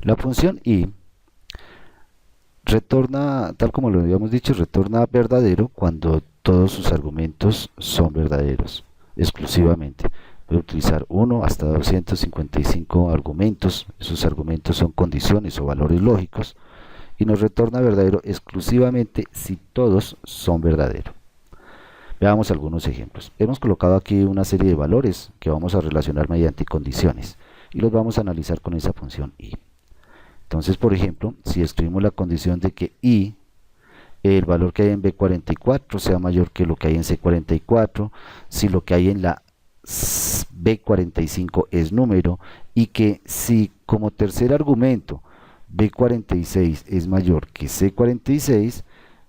La función i retorna, tal como lo habíamos dicho, retorna verdadero cuando todos sus argumentos son verdaderos, exclusivamente. Puede utilizar 1 hasta 255 argumentos, esos argumentos son condiciones o valores lógicos, y nos retorna verdadero exclusivamente si todos son verdaderos. Veamos algunos ejemplos. Hemos colocado aquí una serie de valores que vamos a relacionar mediante condiciones y los vamos a analizar con esa función i. Entonces, por ejemplo, si escribimos la condición de que i, el valor que hay en B44 sea mayor que lo que hay en C44, si lo que hay en la B45 es número, y que si como tercer argumento B46 es mayor que C46,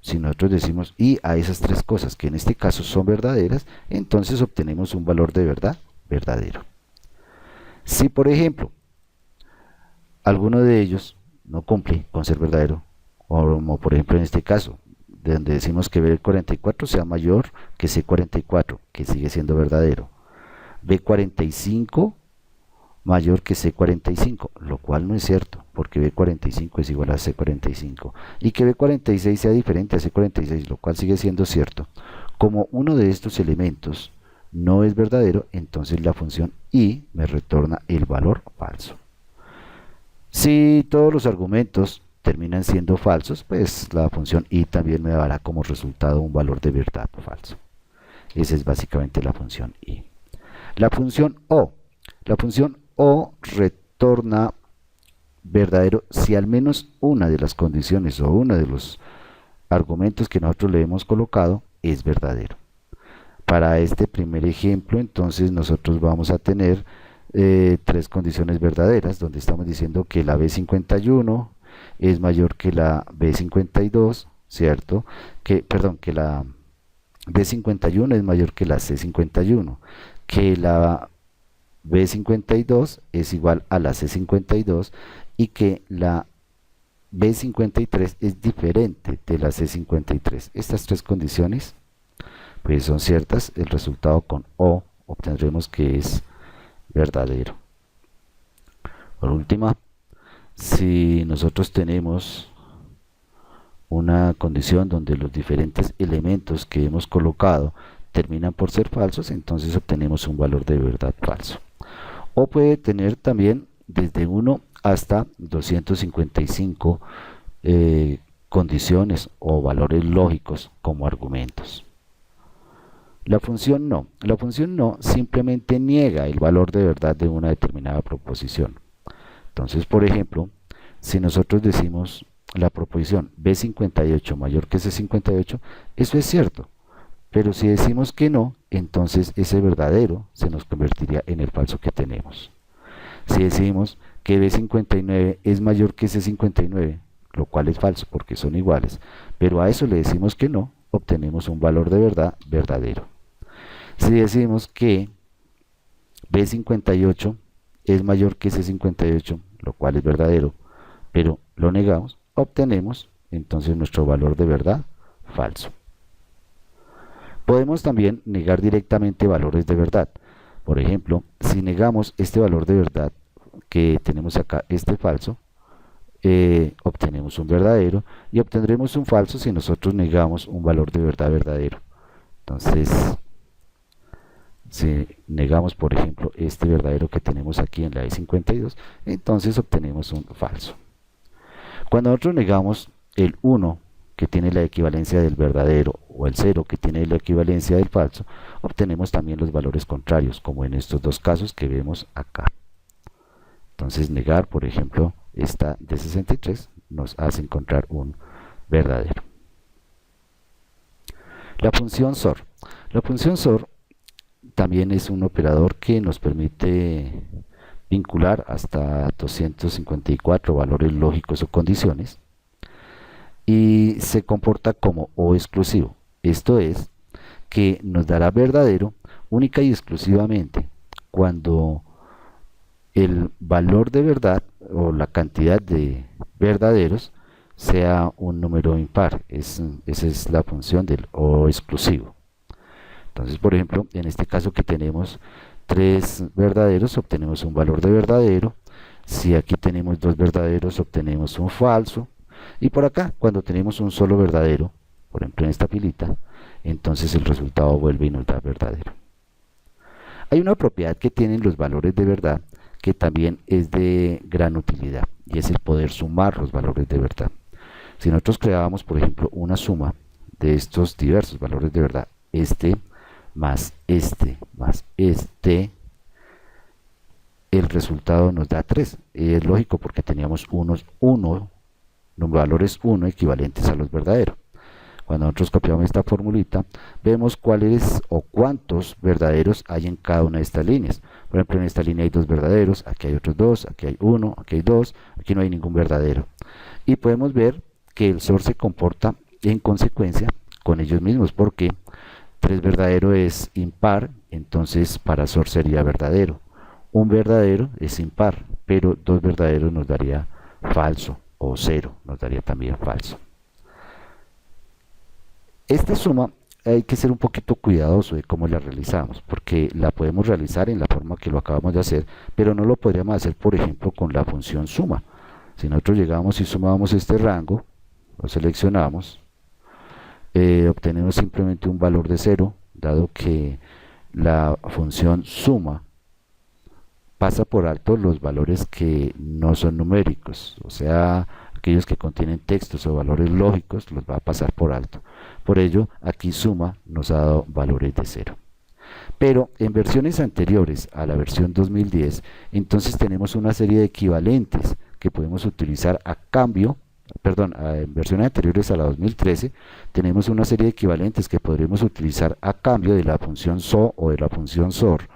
si nosotros decimos y a esas tres cosas que en este caso son verdaderas, entonces obtenemos un valor de verdad verdadero. Si por ejemplo alguno de ellos no cumple con ser verdadero, como por ejemplo en este caso, de donde decimos que B44 sea mayor que C44, que sigue siendo verdadero, B45 mayor que C45, lo cual no es cierto, porque B45 es igual a C45, y que B46 sea diferente a C46, lo cual sigue siendo cierto. Como uno de estos elementos no es verdadero, entonces la función i me retorna el valor falso. Si todos los argumentos terminan siendo falsos, pues la función i también me dará como resultado un valor de verdad falso. Esa es básicamente la función i. La función o. La función o retorna verdadero si al menos una de las condiciones o uno de los argumentos que nosotros le hemos colocado es verdadero. Para este primer ejemplo, entonces nosotros vamos a tener tres condiciones verdaderas, donde estamos diciendo que la B51 es mayor que la B52, ¿cierto? Que la B51 es mayor que la C51, que la B52 es igual a la C52 y que la B53 es diferente de la C53. Estas tres condiciones pues son ciertas, el resultado con O obtendremos que es verdadero. Por última, si nosotros tenemos una condición donde los diferentes elementos que hemos colocado terminan por ser falsos, entonces obtenemos un valor de verdad falso. O puede tener también desde 1 hasta 255 condiciones o valores lógicos como argumentos. La función no. La función no simplemente niega el valor de verdad de una determinada proposición. Entonces, por ejemplo, si nosotros decimos la proposición B58 mayor que C58, eso es cierto. Pero si decimos que no, entonces ese verdadero se nos convertiría en el falso que tenemos. Si decimos que B59 es mayor que C59, lo cual es falso porque son iguales, pero a eso le decimos que no, obtenemos un valor de verdad verdadero. Si decimos que B58 es mayor que C58, lo cual es verdadero, pero lo negamos, obtenemos entonces nuestro valor de verdad falso. Podemos también negar directamente valores de verdad. Por ejemplo, si negamos este valor de verdad que tenemos acá, este falso, obtenemos un verdadero y obtendremos un falso si nosotros negamos un valor de verdad verdadero. Entonces, si negamos, por ejemplo, este verdadero que tenemos aquí en la E52, entonces obtenemos un falso. Cuando nosotros negamos el 1, que tiene la equivalencia del verdadero, o el 0, que tiene la equivalencia del falso, obtenemos también los valores contrarios, como en estos dos casos que vemos acá. Entonces negar, por ejemplo, esta de 63 nos hace encontrar un verdadero. La función SOR. La función SOR también es un operador que nos permite vincular hasta 254 valores lógicos o condiciones y se comporta como O exclusivo. Esto es, que nos dará verdadero única y exclusivamente cuando el valor de verdad o la cantidad de verdaderos sea un número impar. Esa es la función del O exclusivo. Entonces, por ejemplo, en este caso que tenemos tres verdaderos, obtenemos un valor de verdadero, Si aquí tenemos dos verdaderos, obtenemos un falso. Y por acá, cuando tenemos un solo verdadero, por ejemplo en esta filita, entonces el resultado vuelve y nos da verdadero. Hay una propiedad que tienen los valores de verdad que también es de gran utilidad, y es el poder sumar los valores de verdad. Si nosotros creábamos, por ejemplo, una suma de estos diversos valores de verdad, este más este, el resultado nos da 3. Es lógico porque teníamos valores 1 equivalentes a los verdaderos. Cuando nosotros copiamos esta formulita, vemos cuáles o cuántos verdaderos hay en cada una de estas líneas. Por ejemplo, en esta línea hay 2 verdaderos, aquí hay otros 2, aquí hay 1, aquí hay 2, aquí no hay ningún verdadero. Y podemos ver que el SOR se comporta en consecuencia con ellos mismos, porque 3 verdadero es impar, entonces para SOR sería verdadero. Un verdadero es impar, pero 2 verdaderos nos daría falso, o 0 nos daría también falso. Esta suma hay que ser un poquito cuidadoso de cómo la realizamos, porque la podemos realizar en la forma que lo acabamos de hacer, pero no lo podríamos hacer, por ejemplo, con la función suma. Si nosotros llegamos y sumamos este rango, lo seleccionamos, obtenemos simplemente un valor de 0, dado que la función suma pasa por alto los valores que no son numéricos, o sea, aquellos que contienen textos o valores lógicos los va a pasar por alto. Por ello, aquí suma nos ha dado valores de 0. Pero en versiones anteriores a la versión 2010, entonces tenemos una serie de equivalentes que podemos utilizar a cambio, en versiones anteriores a la 2013, tenemos una serie de equivalentes que podremos utilizar a cambio de la función SO o de la función SOR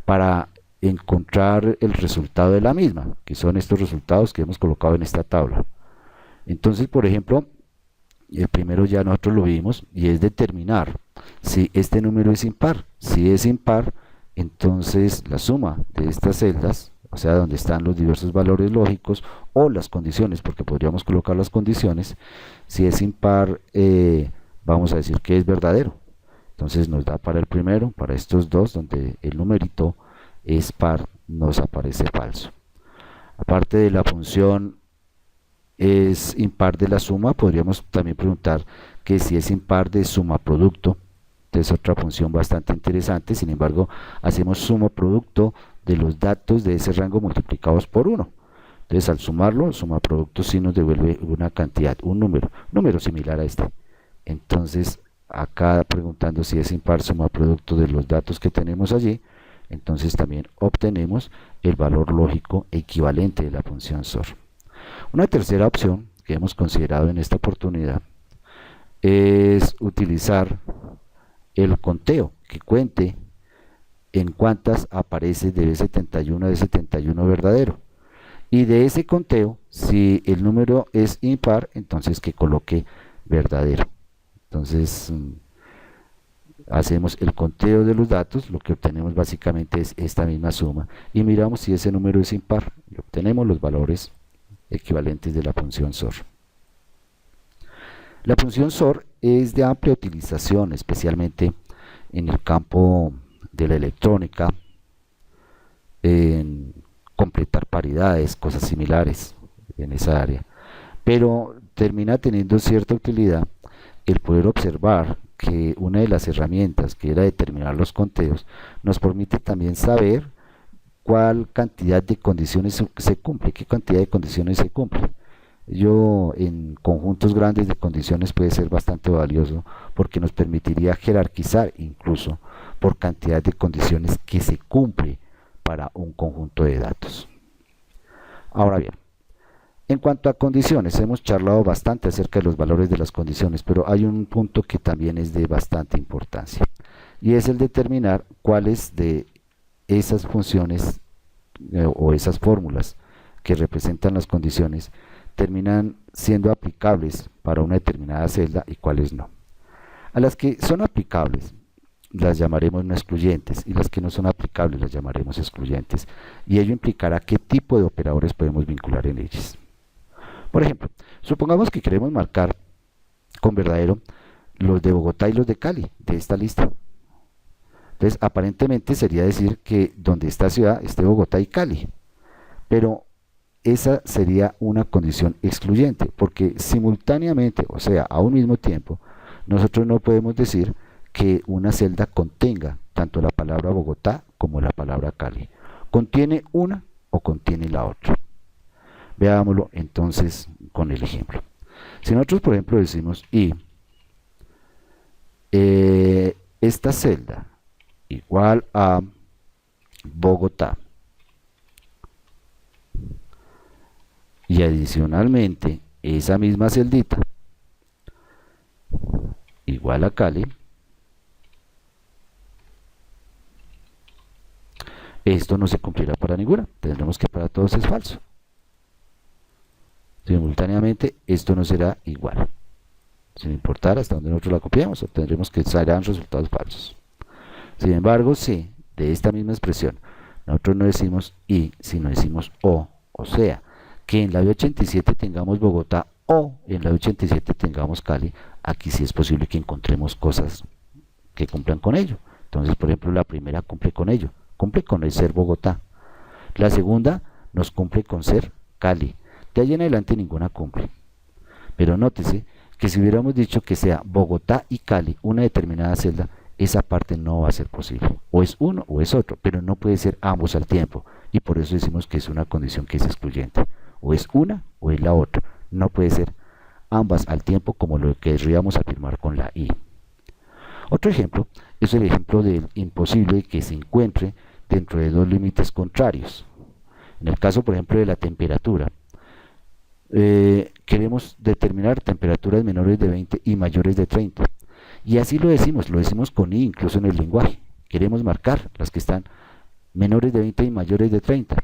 para encontrar el resultado de la misma, que son estos resultados que hemos colocado en esta tabla. Entonces, por ejemplo, el primero ya nosotros lo vimos, y es determinar si este número es impar. Si es impar, entonces la suma de estas celdas, o sea, donde están los diversos valores lógicos o las condiciones, porque podríamos colocar las condiciones, si es impar, vamos a decir que es verdadero. Entonces nos da para el primero, para estos dos, donde el numerito es par, nos aparece falso. Aparte de la función es impar de la suma, podríamos también preguntar que si es impar de suma producto. Es otra función bastante interesante. Sin embargo, hacemos suma producto de los datos de ese rango multiplicados por 1. Entonces, al sumarlo, suma producto sí nos devuelve una cantidad, un número similar a este. Entonces, acá preguntando si es impar suma producto de los datos que tenemos allí, entonces también obtenemos el valor lógico equivalente de la función SOR. Una tercera opción que hemos considerado en esta oportunidad es utilizar el conteo, que cuente en cuántas aparece de B71 a D71 verdadero. Y de ese conteo, si el número es impar, entonces que coloque verdadero. Entonces, hacemos el conteo de los datos, lo que obtenemos básicamente es esta misma suma, y miramos si ese número es impar, y obtenemos los valores equivalentes de la función SOR. La función SOR es de amplia utilización, especialmente en el campo de la electrónica, en completar paridades, cosas similares en esa área, pero termina teniendo cierta utilidad el poder observar que una de las herramientas, que era determinar los conteos, nos permite también saber cuál cantidad de condiciones se cumple, qué cantidad de condiciones se cumple. Ello en conjuntos grandes de condiciones puede ser bastante valioso, porque nos permitiría jerarquizar incluso por cantidad de condiciones que se cumple para un conjunto de datos. Ahora bien, en cuanto a condiciones, hemos charlado bastante acerca de los valores de las condiciones, pero hay un punto que también es de bastante importancia, y es el determinar cuáles de esas funciones o esas fórmulas que representan las condiciones terminan siendo aplicables para una determinada celda y cuáles no. A las que son aplicables las llamaremos no excluyentes, y las que no son aplicables las llamaremos excluyentes, y ello implicará qué tipo de operadores podemos vincular en ellas. Por ejemplo, supongamos que queremos marcar con verdadero los de Bogotá y los de Cali de esta lista. Entonces, aparentemente sería decir que donde está ciudad esté Bogotá y Cali, pero esa sería una condición excluyente, porque simultáneamente, o sea, a un mismo tiempo, nosotros no podemos decir que una celda contenga tanto la palabra Bogotá como la palabra Cali. ¿Contiene una o contiene la otra? Veámoslo entonces con el ejemplo. Si nosotros, por ejemplo, decimos y esta celda igual a Bogotá, y adicionalmente esa misma celdita igual a Cali, esto no se cumplirá para ninguna, tendremos que para todos es falso. Simultáneamente esto no será igual, sin importar hasta donde nosotros la copiemos, obtendremos que serán resultados falsos. Sin embargo, si de esta misma expresión nosotros no decimos y, sino decimos o sea, que en la B87 tengamos Bogotá o en la B87 tengamos Cali, aquí sí es posible que encontremos cosas que cumplan con ello. Entonces, por ejemplo, la primera cumple con ello, cumple con el ser Bogotá. La segunda nos cumple con ser Cali. De ahí en adelante ninguna cumple. Pero nótese que si hubiéramos dicho que sea Bogotá y Cali una determinada celda, esa parte no va a ser posible. O es uno o es otro, pero no puede ser ambos al tiempo. Y por eso decimos que es una condición que es excluyente. O es una o es la otra. No puede ser ambas al tiempo como lo querríamos afirmar con la I. Otro ejemplo es el ejemplo del imposible que se encuentre dentro de dos límites contrarios. En el caso, por ejemplo, de la temperatura, queremos determinar temperaturas menores de 20 y mayores de 30. Y así lo decimos con I incluso en el lenguaje. Queremos marcar las que están menores de 20 y mayores de 30.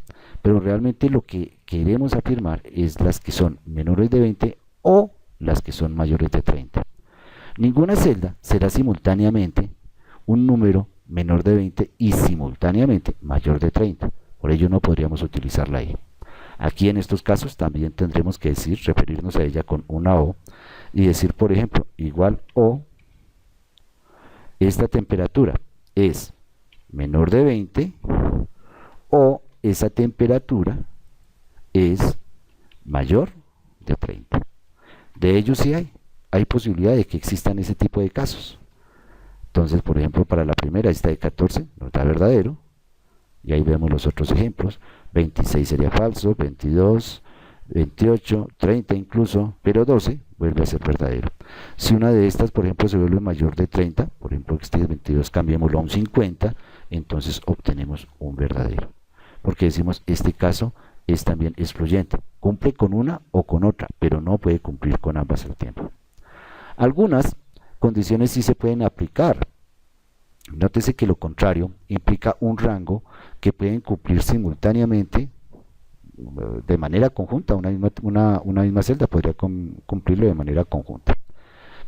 Pero realmente lo que queremos afirmar es las que son menores de 20 o las que son mayores de 30. Ninguna celda será simultáneamente un número menor de 20 y simultáneamente mayor de 30. Por ello no podríamos utilizar la I. Aquí en estos casos también tendremos que decir, referirnos a ella con una O y decir, por ejemplo, igual o esta temperatura es menor de 20 o esa temperatura es mayor de 30. De ello sí hay posibilidad de que existan ese tipo de casos. Entonces, por ejemplo, para la primera, esta de 14 nos da verdadero, y ahí vemos los otros ejemplos. 26 sería falso, 22, 28, 30 incluso, pero 12 vuelve a ser verdadero. Si una de estas, por ejemplo, se vuelve mayor de 30, por ejemplo, este 22 cambiémoslo a un 50, entonces obtenemos un verdadero. Porque decimos, este caso es también excluyente. Cumple con una o con otra, pero no puede cumplir con ambas al tiempo. Algunas condiciones sí se pueden aplicar. Nótese que lo contrario implica un rango que pueden cumplir simultáneamente de manera conjunta. Una misma celda podría cumplirlo de manera conjunta.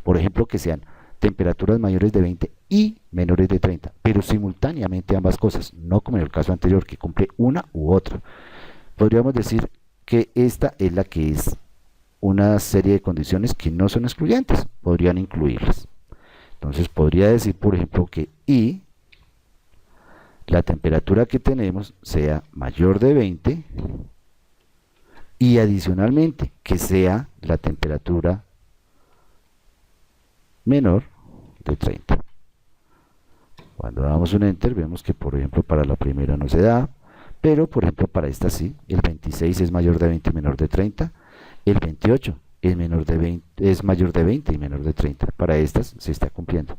Por ejemplo, que sean temperaturas mayores de 20 y menores de 30, pero simultáneamente ambas cosas, no como en el caso anterior que cumple una u otra. Podríamos decir que esta es la que es una serie de condiciones que no son excluyentes, podrían incluirlas. Entonces podría decir, por ejemplo, que I, la temperatura que tenemos, sea mayor de 20 y adicionalmente que sea la temperatura menor de 30. Cuando damos un enter vemos que, por ejemplo, para la primera no se da, pero por ejemplo para esta sí. El 26 es mayor de 20 y menor de 30. El 28 es mayor de 20 y menor de 30. Para estas se está cumpliendo.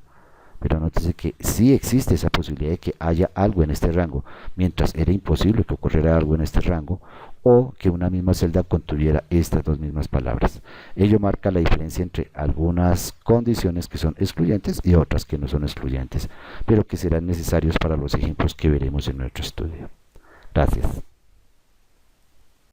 Pero nótese que sí existe esa posibilidad de que haya algo en este rango, mientras era imposible que ocurriera algo en este rango, o que una misma celda contuviera estas dos mismas palabras. Ello marca la diferencia entre algunas condiciones que son excluyentes y otras que no son excluyentes, pero que serán necesarios para los ejemplos que veremos en nuestro estudio. Gracias.